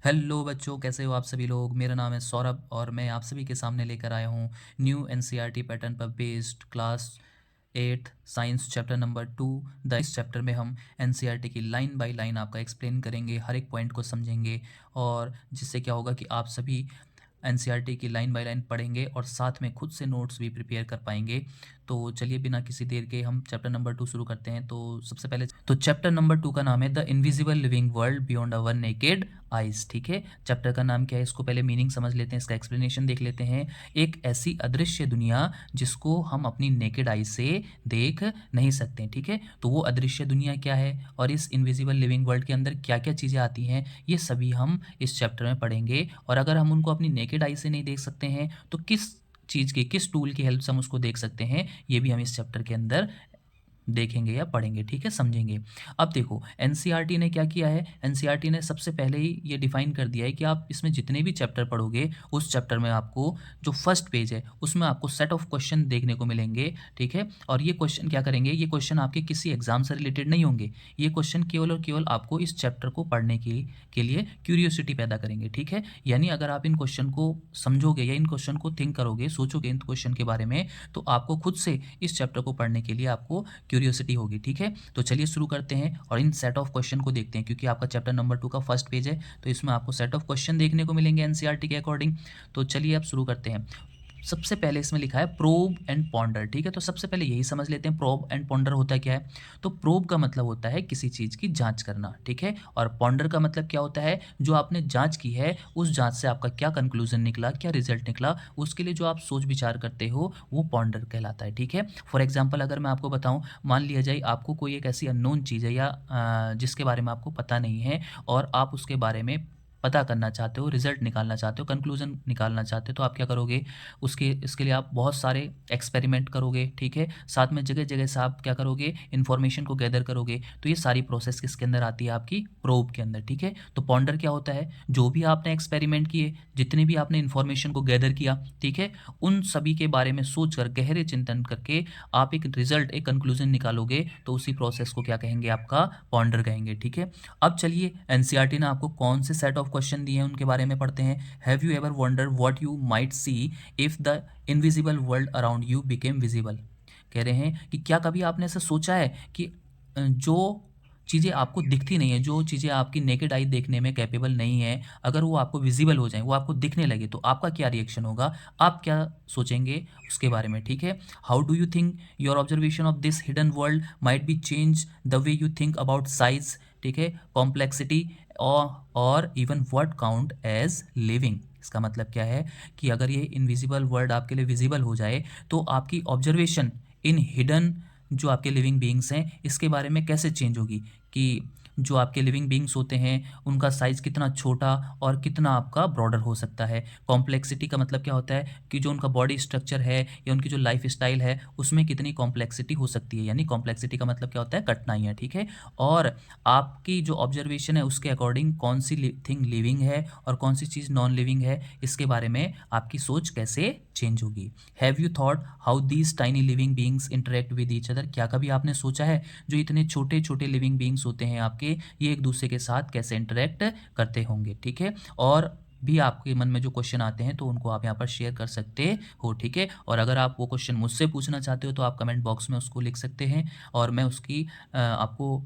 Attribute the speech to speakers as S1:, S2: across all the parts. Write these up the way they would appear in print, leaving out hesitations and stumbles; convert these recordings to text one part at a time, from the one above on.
S1: Hello बच्चों, कैसे हो आप सभी लोग। मेरा नाम है सौरभ और मैं आप सभी के सामने लेकर आया हूँ न्यू एनसीईआरटी पैटर्न पर based class 8 science chapter number 2। इस चैप्टर में हम एनसीईआरटी की लाइन बाय लाइन आपका एक्सप्लेन करेंगे, हर एक पॉइंट को समझेंगे और जिससे क्या होगा कि आप सभी एनसीईआरटी की लाइन बाय लाइन पढ़ेंगे और साथ में खुद से नोट्स भी प्रिपेयर कर पाएंगे। तो चलिए बिना किसी देर के हम चैप्टर नंबर 2 शुरू करते हैं। तो सबसे पहले तो चैप्टर नंबर 2 का नाम है the invisible living world beyond our naked eyes. ठीक है, चैप्टर का नाम क्या है, इसको पहले मीनिंग समझ लेते हैं, इसका एक्सप्लेनेशन देख लेते हैं। एक ऐसी अदृश्य दुनिया जिसको हम अपनी नेकेड आई से देख नहीं सकते। ठीक है, तो वो अदृश्य दुनिया क्या है और इस इनविजिबल लिविंग वर्ल्ड के अंदर क्या क्या चीज़ें आती हैं, ये सभी हम इस चैप्टर में पढ़ेंगे। और अगर हम उनको अपनी नेकेड आई से नहीं देख सकते हैं तो किस चीज़ की, किस टूल की हेल्प से हम उसको देख सकते हैं, ये भी हम इस चैप्टर के अंदर देखेंगे या पढ़ेंगे। ठीक है, समझेंगे। अब देखो एनसीईआरटी ने क्या किया है, एनसीईआरटी ने सबसे पहले ही ये डिफाइन कर दिया है कि आप इसमें जितने भी चैप्टर पढ़ोगे उस चैप्टर में आपको जो फर्स्ट पेज है उसमें आपको सेट ऑफ क्वेश्चन देखने को मिलेंगे। ठीक है, और ये क्वेश्चन क्या करेंगे, ये क्वेश्चन आपके किसी एग्जाम से रिलेटेड नहीं होंगे। ये क्वेश्चन केवल और केवल आपको इस चैप्टर को पढ़ने के लिए क्यूरियोसिटी पैदा करेंगे। ठीक है, यानी अगर आप इन क्वेश्चन को समझोगे या इन क्वेश्चन को थिंक करोगे, सोचोगे इन क्वेश्चन के बारे में, तो आपको खुद से इस चैप्टर को पढ़ने के लिए आपको क्यूरियोसिटी होगी। ठीक है, तो चलिए शुरू करते हैं और इन सेट ऑफ क्वेश्चन को देखते हैं। क्योंकि आपका चैप्टर नंबर 2 का फर्स्ट पेज है तो इसमें आपको सेट ऑफ क्वेश्चन देखने को मिलेंगे एनसीईआरटी के अकॉर्डिंग। तो चलिए अब शुरू करते हैं। सबसे पहले इसमें लिखा है प्रोब एंड पॉन्डर। ठीक है, तो सबसे पहले यही समझ लेते हैं प्रोब एंड पॉन्डर होता क्या है। तो प्रोब का मतलब होता है किसी चीज़ की जांच करना। ठीक है, और पॉन्डर का मतलब क्या होता है, जो आपने जांच की है उस जांच से आपका क्या कंक्लूजन निकला, क्या रिजल्ट निकला, उसके लिए जो आप सोच विचार करते हो वो पॉन्डर कहलाता है। ठीक है, फॉर एग्जाम्पल अगर मैं आपको बताऊं, मान लिया जाए आपको कोई एक ऐसी अननोन चीज़ है या जिसके बारे में आपको पता नहीं है और आप उसके बारे में पता करना चाहते हो, रिजल्ट निकालना चाहते हो, कंक्लूजन निकालना चाहते हो, तो आप क्या करोगे, उसके इसके लिए आप बहुत सारे एक्सपेरिमेंट करोगे। ठीक है, साथ में जगह जगह से आप क्या करोगे, इन्फॉर्मेशन को गैदर करोगे। तो ये सारी प्रोसेस किसके अंदर आती है, आपकी प्रोब के अंदर। ठीक है, तो पॉन्डर क्या होता है, जो भी आपने एक्सपेरिमेंट किए, जितनी भी आपने इन्फॉर्मेशन को गैदर किया, ठीक है, उन सभी के बारे में सोच कर गहरे चिंतन करके आप एक रिजल्ट, एक कंक्लूजन निकालोगे, तो उसी प्रोसेस को क्या कहेंगे, आपका पॉन्डर कहेंगे। ठीक है, अब चलिए एनसीईआरटी ने आपको कौन से सेट ऑफ क्वेश्चन दिए हैं उनके बारे में पढ़ते हैं। Have you ever wonder what you might see if the invisible world around you became visible. कह रहे हैं कि क्या कभी आपने ऐसा सोचा है कि जो चीज़ें आपको दिखती नहीं है, जो चीज़ें आपकी नेकेड आई देखने में कैपेबल नहीं है, अगर वो आपको विजिबल हो जाए, वो आपको दिखने लगे, तो आपका क्या रिएक्शन होगा, आप क्या सोचेंगे उसके बारे में। ठीक है, how do you think your observation of this hidden world might be change the way you think about size, ठीक है, कॉम्प्लेक्सिटी और even what count as living. इसका मतलब क्या है कि अगर ये इनविजिबल वर्ल्ड आपके लिए विजिबल हो जाए तो आपकी ऑब्जर्वेशन इन हिडन जो आपके लिविंग बीइंग्स हैं इसके बारे में कैसे चेंज होगी, कि जो आपके लिविंग बीइंग्स होते हैं उनका साइज़ कितना छोटा और कितना आपका ब्रॉडर हो सकता है। कॉम्प्लेक्सिटी का मतलब क्या होता है कि जो उनका बॉडी स्ट्रक्चर है या उनकी जो लाइफ स्टाइल है उसमें कितनी कॉम्प्लेक्सिटी हो सकती है, यानी कॉम्प्लेक्सिटी का मतलब क्या होता है, कठिनाइयाँ। ठीक है, और आपकी जो ऑब्जर्वेशन है उसके अकॉर्डिंग कौन सी थिंग लिविंग है और कौन सी चीज़ नॉन लिविंग है, इसके बारे में आपकी सोच कैसे चेंज होगी। Have you thought how these tiny living beings interact with each other. क्या कभी आपने सोचा है जो इतने छोटे छोटे लिविंग बीइंग्स होते हैं आपके, ये एक दूसरे के साथ कैसे इंटरेक्ट करते होंगे। ठीक है, और भी आपके मन में जो क्वेश्चन आते हैं तो उनको आप यहाँ पर शेयर कर सकते हो। ठीक है, और अगर आप वो क्वेश्चन मुझसे पूछना चाहते हो तो आप कमेंट बॉक्स में उसको लिख सकते हैं और मैं उसकी आपको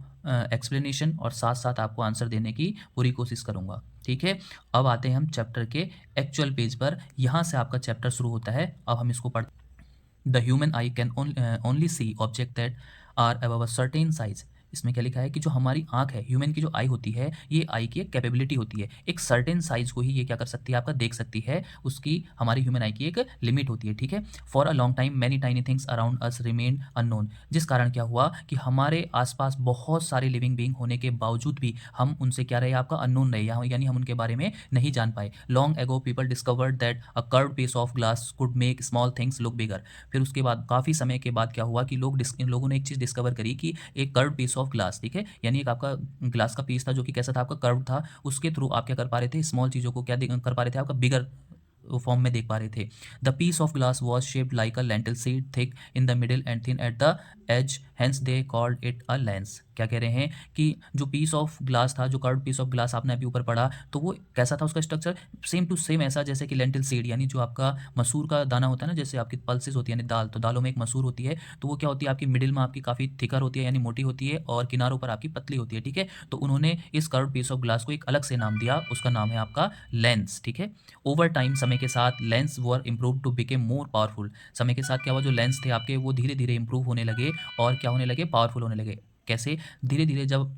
S1: एक्सप्लेनेशन और साथ साथ आपको आंसर देने की पूरी कोशिश करूँगा। ठीक है, अब आते हैं हम चैप्टर के एक्चुअल पेज पर। यहाँ से आपका चैप्टर शुरू होता है। अब हम इसको पढ़ the human eye can only see object that are above a certain size. इसमें क्या लिखा है कि जो हमारी आंख है, ह्यूमन की जो आई होती है, ये आई की एक कैपेबिलिटी होती है, एक सर्टेन साइज को ही ये क्या कर सकती है, आपका देख सकती है, उसकी हमारी ह्यूमन आई की एक लिमिट होती है। ठीक है, for a long time many tiny things around us remain unknown. जिस कारण क्या हुआ कि हमारे आसपास बहुत सारे लिविंग बीइंग होने के बावजूद भी हम उनसे क्या रहे, आपका अननोन रहे, यानी हम उनके बारे में नहीं जान पाए। Long ago people discovered that a curved piece of glass could make small things look bigger. फिर उसके बाद काफ़ी समय के बाद क्या हुआ कि इन लोगों ने एक चीज़ डिस्कवर करी कि एक कर्व पीस ऑफ ग्लास, ठीक है, यानी एक आपका ग्लास का पीस था जो कि कैसा था, आपका कर्व था, उसके थ्रू आप क्या कर पा रहे थे, स्मॉल चीज़ों को क्या कर पा रहे थे, आपका बिगर फॉर्म में देख पा रहे थे। The piece of glass was shaped like a lentil seed, thick in the middle and thin at the edge, hence they called it a lens. क्या कह रहे हैं कि जो पीस ऑफ ग्लास था, जो कर्व्ड पीस ऑफ ग्लास आपने अभी ऊपर पढ़ा, तो वो कैसा था उसका स्ट्रक्चर, सेम टू सेम ऐसा जैसे कि लेंटिल सीड, यानी जो आपका मसूर का दाना होता है ना, जैसे आपकी पल्सेस होती है यानी दाल, तो दालों में एक मसूर होती है, तो वो क्या होती है आपकी मिडिल में आपकी काफ़ी थिकर होती है यानी मोटी होती है, और किनारों पर आपकी पतली होती है। ठीक है, तो उन्होंने इस कर्व्ड पीस ऑफ ग्लास को एक अलग से नाम दिया, उसका नाम है आपका लेंस। ठीक है, ओवर टाइम, समय के साथ, lens were improve to became more powerful. समय के साथ क्या हुआ, जो लेंस थे आपके वो धीरे धीरे इंप्रूव होने लगे और क्या होने लगे, पावरफुल होने लगे। कैसे, धीरे धीरे जब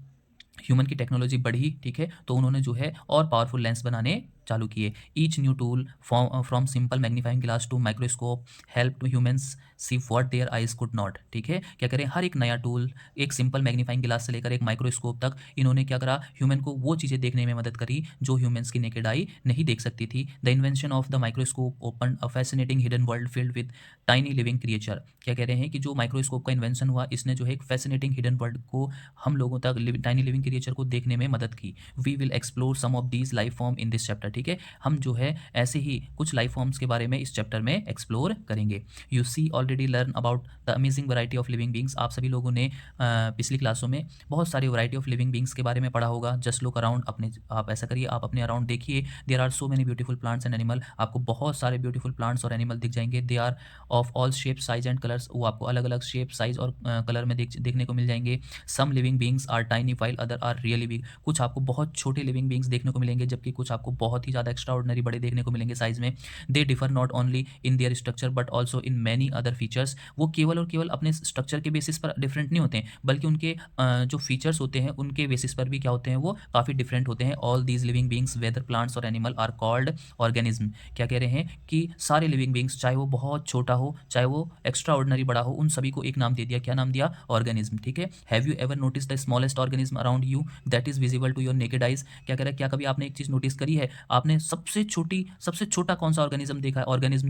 S1: ह्यूमन की टेक्नोलॉजी बढ़ी, ठीक है, तो उन्होंने जो है और पावरफुल लेंस बनाने चालू किए। Each new tool from simple magnifying glass to microscope help to humans see what their eyes could not. ठीक है, क्या करें, हर एक नया टूल, एक सिंपल मैग्नीफाइंग ग्लास से लेकर एक माइक्रोस्कोप तक, इन्होंने क्या करा, ह्यूमन को वो चीज़ें देखने में मदद करी जो ह्यूमंस की नेकेड आई नहीं देख सकती थी। The invention of the microscope open a fascinating hidden world filled with tiny living creature. क्या कह रहे हैं कि जो माइक्रोस्कोप का इन्वेंशन हुआ, इसने जो है एक फैसिनेटिंग हिडन वर्ल्ड को, हम लोगों तक टाइनी लिविंग क्रिएचर को देखने में मदद की। We will explore some of these life form in this chapter. ठीक है, हम जो है ऐसे ही कुछ लाइफ फॉर्म्स के बारे में इस चैप्टर में एक्सप्लोर करेंगे। You see already learn about the amazing variety of living beings. आप सभी लोगों ने पिछली क्लासों में बहुत सारी वैरायटी ऑफ लिविंग बींग्स के बारे में पढ़ा होगा। जस्ट लुक अराउंड, अपने आप ऐसा करिए, आप अपने अराउंड देखिए, there are so many beautiful plants and animal. आपको बहुत सारे ब्यूटीफुल प्लांट्स और एनिमल दिख जाएंगे। They are of all shape, size and colours. वो आपको अलग अलग शेप, साइज और कलर में देखने को मिल जाएंगे। Some living beings are tiny while other are really big. कुछ आपको बहुत छोटे लिविंग बींग्स देखने को मिलेंगे, जबकि कुछ आपको बहुत ही ज़्यादा एक्स्ट्रा ऑर्डिनरी बड़े देखने को मिलेंगे साइज में। They differ not only in their structure but also in many other features. वो केवल और केवल अपने स्ट्रक्चर के बेसिस पर डिफरेंट नहीं होते हैं, बल्कि उनके जो फीचर्स होते हैं उनके बेसिस पर भी क्या होते हैं, वो काफ़ी डिफरेंट होते हैं। All these living beings whether plants और एनिमल आर कॉल्ड ऑर्गेनिज्म। क्या कह रहे हैं कि सारे लिविंग बींग्स, चाहे वो बहुत छोटा हो चाहे वो एक्स्ट्रा ऑर्डिनरी बड़ा हो, उन सभी को एक नाम दे दिया। क्या नाम दिया, ऑर्गेनिज्म। ठीक है, have you ever notice the smallest organism around you that is visible to your naked eyes. क्या कह रहा है, क्या कभी आपने एक चीज़ नोटिस करी है, आपने सबसे छोटा कौन सा ऑर्गेनिज्म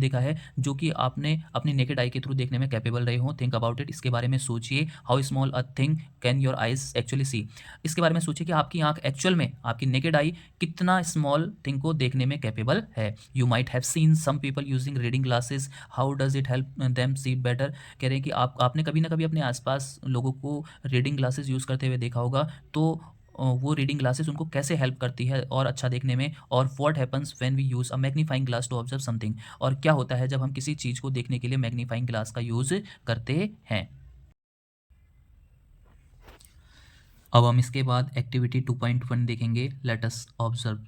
S1: देखा है जो कि आपने अपनी नेकेड आई के थ्रू देखने में कैपेबल रहे हो। थिंक अबाउट इट, इसके बारे में सोचिए। How small a thing can your eyes actually see. इसके बारे में सोचिए कि आपकी आंख एक्चुअल में, आपकी नेकेड आई कितना स्मॉल थिंग को देखने में कैपेबल है। You might have seen some people using reading glasses, how does it help them see better. कह रहे हैं कि आपने कभी ना कभी अपने आसपास लोगों को रीडिंग ग्लासेस यूज़ करते हुए देखा होगा, तो वो रीडिंग ग्लासेस उनको कैसे हेल्प करती है और अच्छा देखने में। और what happens when we use a magnifying glass to observe something. और क्या होता है जब हम किसी चीज़ को देखने के लिए मैग्नीफाइंग ग्लास का यूज़ करते हैं। अब हम इसके बाद एक्टिविटी 2.1 देखेंगे, लेट अस ऑब्जर्व।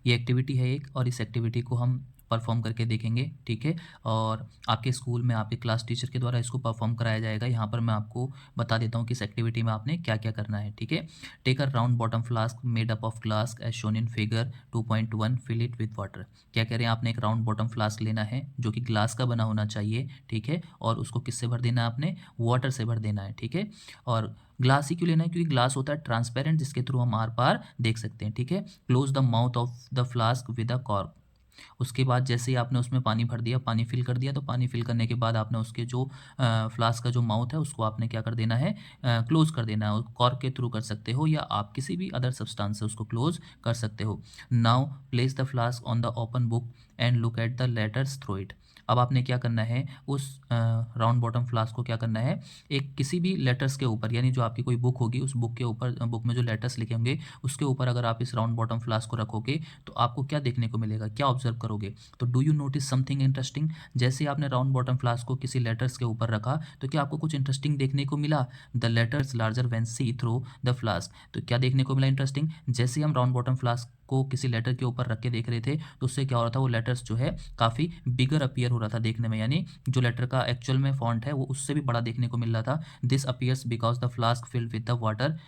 S1: ये एक्टिविटी है एक, और इस एक्टिविटी को हम परफॉर्म करके देखेंगे। ठीक है, और आपके स्कूल में आपके क्लास टीचर के द्वारा इसको परफॉर्म कराया जाएगा। यहाँ पर मैं आपको बता देता हूँ कि इस एक्टिविटी में आपने क्या क्या करना है। ठीक है, take a round bottom flask made up of glass as shown in figure 2.1, fill it with water. क्या कह रहे हैं, आपने एक राउंड बॉटम फ्लास्क लेना है जो कि ग्लास का बना होना चाहिए। ठीक है, और उसको किससे भर देना है, आपने वाटर से भर देना है। ठीक है, और ग्लास ही क्यों लेना है, क्योंकि ग्लास होता है ट्रांसपेरेंट, जिसके थ्रू हम आर पार देख सकते हैं। ठीक है, close the mouth of the flask with a cork. उसके बाद जैसे ही आपने उसमें पानी भर दिया, पानी फिल कर दिया, तो पानी फिल करने के बाद आपने उसके जो फ्लास्क का जो माउथ है उसको आपने क्या कर देना है, क्लोज कर देना है। कॉर्क के थ्रू कर सकते हो या आप किसी भी अदर सब्सटेंस से उसको क्लोज कर सकते हो। Now place the flask on the open book and look at the letters through it. अब आपने क्या करना है, उस राउंड बॉटम फ्लास्क को क्या करना है, एक किसी भी लेटर्स के ऊपर, यानी जो आपकी कोई बुक होगी उस बुक के ऊपर, बुक में जो लेटर्स लिखे होंगे उसके ऊपर अगर आप इस राउंड बॉटम फ्लास्क को रखोगे तो आपको क्या देखने को मिलेगा, क्या ऑब्जर्व करोगे। तो do you notice something interesting. जैसे आपने राउंड बॉटम फ्लास्क को किसी लेटर्स के ऊपर रखा तो क्या आपको कुछ इंटरेस्टिंग देखने को मिला। The letters larger when see through the flask. तो क्या देखने को मिला इंटरेस्टिंग, जैसे हम राउंड बॉटम फ्लास्क को किसी लेटर के ऊपर रख के देख रहे थे तो उससे क्या हो रहा था, वो लेटर्स जो है काफ़ी बिगर अपीयर हो रहा था देखने में, यानी जो लेटर का एक्चुअल में फॉन्ट है वो उससे भी बड़ा देखने को मिल रहा था। This appears because the flask filled with the water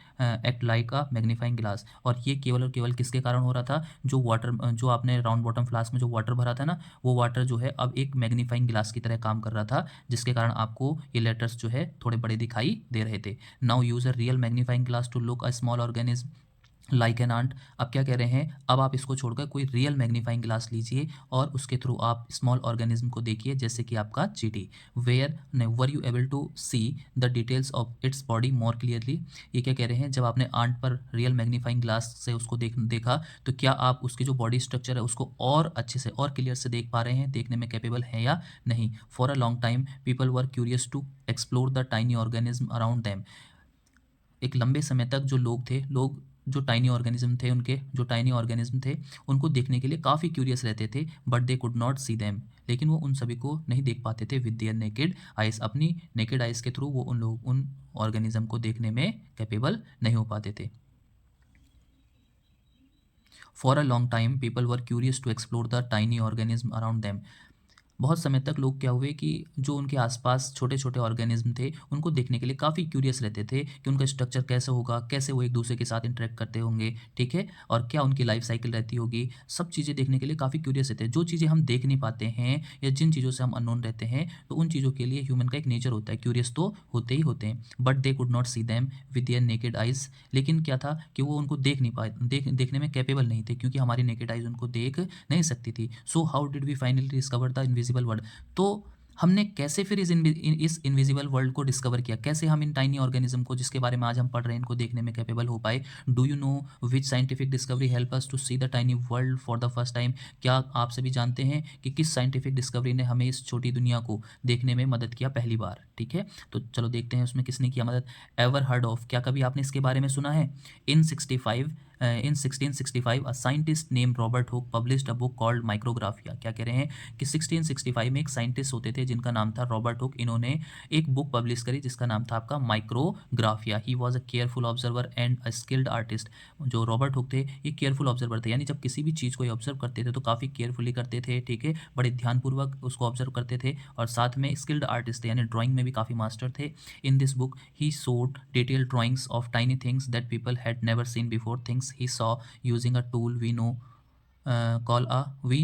S1: act like a magnifying glass. और ये केवल और केवल किसके कारण हो रहा था, जो वाटर, जो आपने राउंड बॉटम फ्लास्क में जो वाटर भरा था ना, वो वाटर जो है अब एक मैग्नीफाइंग ग्लास की तरह काम कर रहा था, जिसके कारण आपको ये लेटर्स जो है थोड़े बड़े दिखाई दे रहे थे। Now use a real magnifying glass to look a small organism. Like an ant. अब क्या कह रहे हैं, अब आप इसको छोड़कर कोई रियल मैग्नीफाइंग ग्लास लीजिए और उसके थ्रू आप स्मॉल ऑर्गेनिज्म को देखिए, जैसे कि आपका चींटी। Where were you able to see the details of its body more clearly. ये क्या कह रहे हैं, जब आपने आंट पर रियल मैग्नीफाइंग ग्लास से उसको देखा, तो क्या आप उसकी जो बॉडी स्ट्रक्चर है उसको और अच्छे से और क्लियर से देख पा रहे हैं, देखने में कैपेबल हैं या नहीं। For a long time people were curious to explore the tiny organism around them. एक लंबे समय तक जो लोग जो टाइनी ऑर्गेनिज्म थे, उनके जो टाइनी ऑर्गेनिज्म थे, उनको देखने के लिए काफ़ी क्यूरियस रहते थे, but they could not see them. लेकिन वो उन सभी को नहीं देख पाते थे विद देयर नेकेड आइज़। अपनी नेकेड आइज़ के थ्रू वो उन ऑर्गेनिज्म को देखने में कैपेबल नहीं हो पाते थे। For a long time people were curious to explore the tiny organism around them. बहुत समय तक लोग क्या हुए कि जो उनके आसपास छोटे-छोटे ऑर्गेनिज़्म थे, उनको देखने के लिए काफ़ी क्यूरियस रहते थे कि उनका स्ट्रक्चर कैसे होगा, कैसे वो एक-दूसरे के साथ इंटरैक्ट करते होंगे, ठीक है? और क्या उनकी लाइफ़ साइकिल रहती होगी, सब चीज़ें देखने के लिए काफ़ी क्यूरियस रहते हैं। जो चीज़ें हम देख नहीं पाते हैं या जिन चीज़ों से हम अननोन रहते हैं, तो उन चीज़ों के लिए ह्यूमन का एक नेचर होता है, क्यूरियस तो होते ही होते हैं। But they could not see them with their naked eyes. लेकिन क्या था कि वो उनको देख नहीं पाए देखने में कैपेबल नहीं थे, क्योंकि हमारी नेकेड आइज़ उनको देख नहीं सकती थी। So how did we finally discover the invisible world. तो हमने कैसे फिर इस इनविजिबल वर्ल्ड को डिस्कवर किया? कैसे हम इन टाइनी ऑर्गेनिज़्म को, जिसके बारे में आज हम पढ़ रहे हैं, इनको देखने में कैपेबल हो पाए? Do you know which scientific discovery help us to see the tiny world for the first time? क्या आप सभी जानते हैं कि किस साइंटिफिक डिस्कवरी ने हमें इस छोटी दुनिया को देखने में मदद किया पहली बार? ठीक है? तो चलो देखते हैं उसमें किसने किया मदद। एवर हर्ड ऑफ, क्या कभी आपने इसके बारे में सुना है? इन 1665 a scientist name Robert Hooke published a book called Micrographia. क्या कह रहे हैं कि 1665 में एक साइंटिस्ट होते थे जिनका नाम था रॉबर्ट हुक। इन्होंने एक बुक पब्लिश करी जिसका नाम था आपका Micrographia. He was a careful observer and a skilled artist. जो रॉबर्ट हुक थे, ये केयरफुल ऑब्जर्वर थे, यानी जब किसी भी चीज़ को ये ऑब्जर्व करते थे तो काफ़ी केयरफुली करते थे, ठीक है, बड़े ध्यानपूर्वक उसको ऑब्जर्व करते थे, और साथ में स्किल्ड आर्टिस्ट थे, यानी ड्राइंग में भी काफ़ी मास्टर थे। In this book he showed detailed drawings of tiny things that people had never seen before, things he saw using a tool we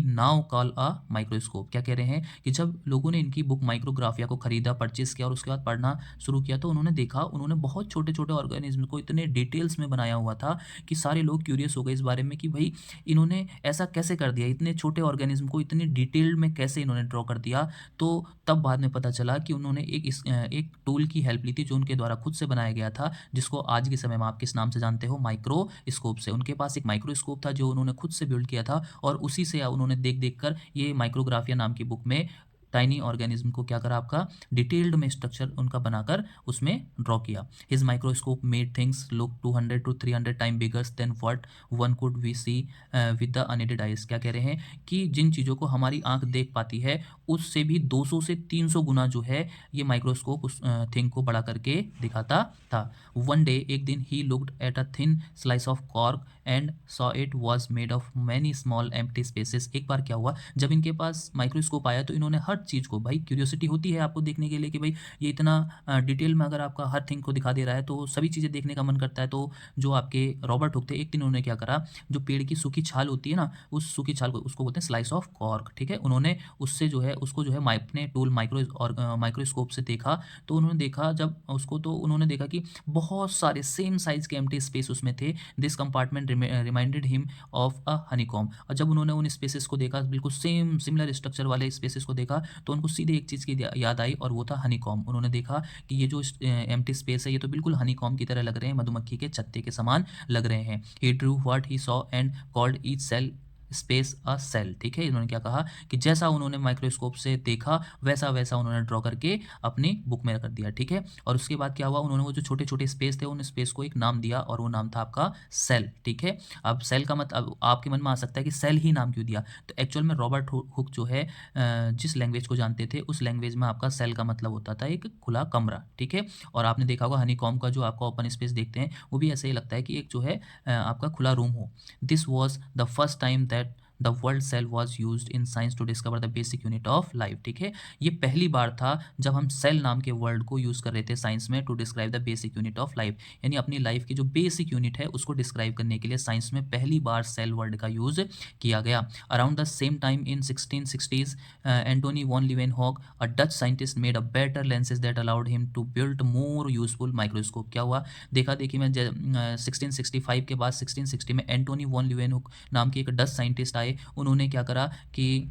S1: now call a microscope. क्या कह रहे हैं कि जब लोगों ने इनकी बुक माइक्रोग्राफिया को खरीदा, परचेस किया और उसके बाद पढ़ना शुरू किया, तो उन्होंने देखा, उन्होंने बहुत छोटे-छोटे ऑर्गेनिज़्म को इतने डिटेल्स में बनाया हुआ था कि सारे लोग क्यूरियस हो गए इस बारे में कि भई इन्होंने ऐसा कैसे कर दिया? इतने छोटे ऑर्गेनिज़्म को इतनी डिटेल्ड में कैसे इन्होंने ड्रॉ कर दिया? तो तब बाद में पता चला कि उन्होंने एक टूल की हेल्प ली थी जो उनके द्वारा खुद से बनाया गया था, जिसको आज के समय में आप किस नाम से जानते हो? माइक्रोस्कोप से। उनके पास एक माइक्रोस्कोप था जो उन्होंने खुद से बिल्ड किया था, और उसी से उन्होंने देख-देख कर ये माइक्रोग्राफिया नाम की बुक में टाइनी ऑर्गेनिज्म को क्या करा, आपका डिटेल्ड में स्ट्रक्चर उनका बनाकर उसमें ड्रॉ किया। His microscope made things look 200 to 300 time bigger than what one could we see with the unaided eyes. क्या कह रहे हैं कि जिन चीज़ों को हमारी आंख देख पाती है, उससे भी 200 से 300 गुना जो है ये माइक्रोस्कोप उस थिंग को बड़ा करके दिखाता था। वन डे, एक दिन, he looked at a thin slice of cork and saw it was made of many small empty spaces. एक बार क्या हुआ, जब इनके पास माइक्रोस्कोप आया तो इन्होंने हर चीज़ को, भाई क्यूरियोसिटी होती है आपको देखने के लिए कि भाई ये इतना डिटेल में अगर आपका हर थिंग को दिखा दे रहा है तो सभी चीज़ें देखने का मन करता है। तो जो आपके रॉबर्ट हुक थे, एक दिन उन्होंने क्या करा, जो पेड़ की सूखी छाल होती है ना, उस सूखी छाल को, उसको बोलते हैं स्लाइस ऑफ कॉर्क, ठीक है, उन्होंने उससे जो है उसको जो है अपने टूल माइक्रोस्कोप से देखा। तो उन्होंने देखा जब उसको, तो उन्होंने देखा कि बहुत सारे सेम साइज़ के एम्प्टी स्पेस उसमें थे। This compartment reminded him of a honeycomb. और जब उन्होंने उन स्पेसेस को देखा, बिल्कुल सेम सिमिलर स्ट्रक्चर वाले स्पेसेस को देखा, तो उनको सीधे एक चीज़ की याद आई, और वो था हनीकॉम्ब। उन्होंने देखा कि ये जो एम्प्टी स्पेस है, ये तो बिल्कुल हनीकॉम्ब की तरह लग रहे हैं, मधुमक्खी के छत्ते के समान लग रहे हैं। He drew what he saw and called each cell space a cell. ठीक है, इन्होंने क्या कहा कि जैसा उन्होंने माइक्रोस्कोप से देखा, वैसा-वैसा उन्होंने ड्रॉ करके अपनी बुक में कर दिया, ठीक है। और उसके बाद क्या हुआ, उन्होंने वो जो छोटे-छोटे स्पेस थे, उन स्पेस को एक नाम दिया, और वो नाम था आपका सेल, ठीक है। अब सेल का अब आपके मन में आ सकता है कि सेल ही नाम क्यों दिया? तो एक्चुअल में रॉबर्ट हुक जो है जिस लैंग्वेज को जानते थे, उस लैंग्वेज में आपका सेल का मतलब होता था एक खुला कमरा, ठीक है। और आपने देखा होगा हनीकॉम्ब का जो आपका ओपन स्पेस देखते हैं, वो भी ऐसे ही लगता है कि एक जो है आपका खुला रूम हो। This was the first time that the word cell was use in science to discover the basic unit of life. ठीक है, ये पहली बार था जब हम सेल नाम के वर्ड को यूज़ कर रहे थे साइंस में to describe the basic unit of life, यानी अपनी लाइफ की जो बेसिक यूनिट है उसको डिस्क्राइब करने के लिए साइंस में पहली बार सेल वर्ड का यूज़ किया गया। Around the same time in 1660s, Antonie van Leeuwenhoek, a Dutch scientist, made a better lenses that allowed him to build more useful microscope. क्या हुआ, देखा देखी में 1665 के बाद 1660 में एंटोनी वॉन लीवेनहॉक नाम के एक डच साइंटिस्ट आए। उन्होंने क्या करा कि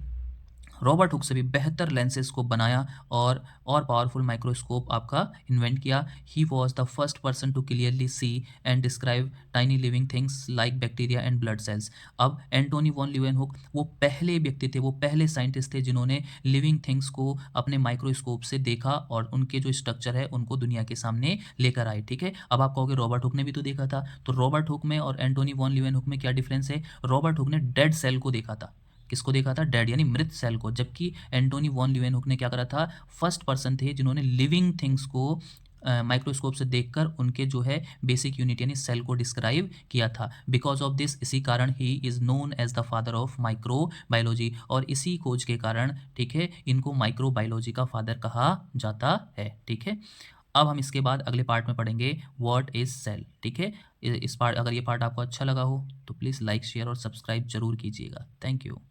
S1: रॉबर्ट हुक से भी बेहतर लेंसेज को बनाया और पावरफुल माइक्रोस्कोप आपका इन्वेंट किया। He was the first person to clearly see and describe tiny living things like bacteria and blood cells. अब एंटोनी वॉन लीवेनहुक वो पहले व्यक्ति थे, वो पहले साइंटिस्ट थे जिन्होंने लिविंग थिंग्स को अपने माइक्रोस्कोप से देखा और उनके जो स्ट्रक्चर है उनको दुनिया के सामने लेकर आए। ठीक है, अब आप कहोगे रॉबर्ट हुक ने भी तो देखा था, तो रॉबर्ट हुक में और एंटोनी वॉन लीवेनहुक में क्या डिफरेंस है? रॉबर्ट हुक ने डेड सेल को देखा था। किसको देखा था? डेड यानी मृत सेल को। जबकि एंटोनी वॉन लीवेनहुक ने क्या करा था? फर्स्ट पर्सन थे जिन्होंने लिविंग थिंग्स को माइक्रोस्कोप से देखकर उनके जो है बेसिक यूनिट यानी सेल को डिस्क्राइब किया था। बिकॉज ऑफ दिस, इसी कारण ही is known as the father of microbiology, और इसी खोज के कारण, ठीक है, इनको माइक्रोबायोलॉजी का फादर कहा जाता है। ठीक है, अब हम इसके बाद अगले पार्ट में पढ़ेंगे व्हाट इज सेल। ठीक है, इस पार्ट, अगर ये पार्ट आपको अच्छा लगा हो तो प्लीज़ लाइक शेयर और सब्सक्राइब जरूर कीजिएगा। Thank you.